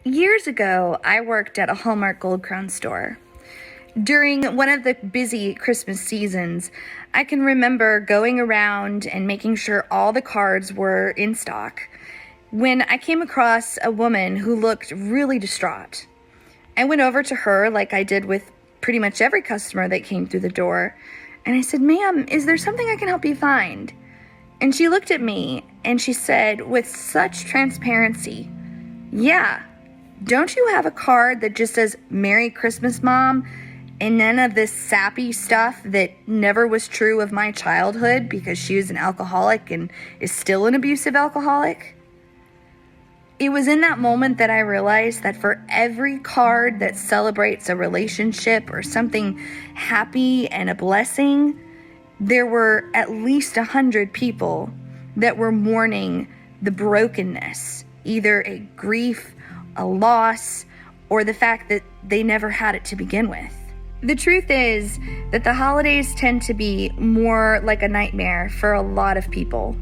Years ago, I worked at a Hallmark Gold Crown store. During one of the busy Christmas seasons, I can remember going around and making sure all the cards were in stock when I came across a woman who looked really distraught. I went over to her like I did with pretty much every customer that came through the door, and I said, "Ma'am, is there something I can help you find?" And she looked at me and she said with such transparency, "Yeah, don't you have a card that just says, 'Merry Christmas, Mom,' and none of this sappy stuff that never was true of my childhood because she was an alcoholic and is still an abusive alcoholic?" It was in that moment that I realized that for every card that celebrates a relationship or something happy and a blessing, there were at least 100 people that were mourning the brokenness, either a grief, a loss, or the fact that they never had it to begin with. The truth is that the holidays tend to be more like a nightmare for a lot of people.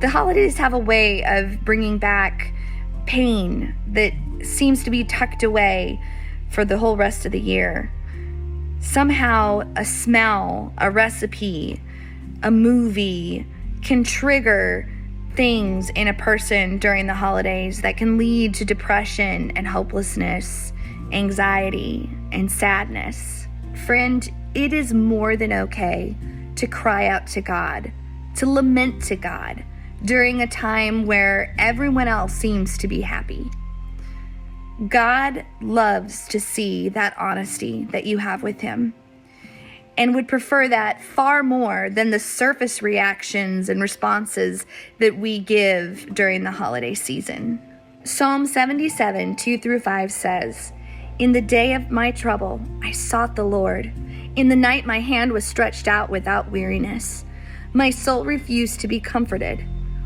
The holidays have a way of bringing back pain that seems to be tucked away for the whole rest of the year. Somehow, a smell, a recipe, a movie can trigger things in a person during the holidays that can lead to depression and hopelessness, anxiety, and sadness. Friend, it is more than okay to cry out to God, to lament to God during a time where everyone else seems to be happy. God loves to see that honesty that you have with Him, and would prefer that far more than the surface reactions and responses that we give during the holiday season. Psalm 77, 2-5 says, "In the day of my trouble, I sought the Lord. In the night, my hand was stretched out without weariness. My soul refused to be comforted.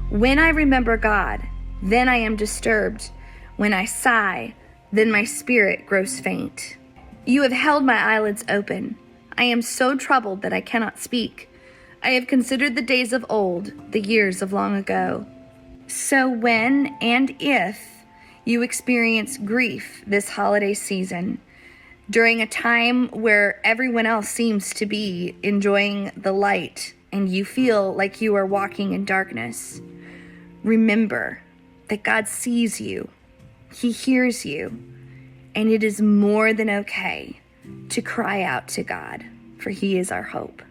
When I remember God, then I am disturbed. When I sigh, then my spirit grows faint. You have held my eyelids open. I am so troubled that I cannot speak. I have considered the days of old, the years of long ago." So when and if you experience grief this holiday season, during a time where everyone else seems to be enjoying the light and you feel like you are walking in darkness, remember that God sees you, He hears you, and it is more than okay to cry out to God, for He is our hope.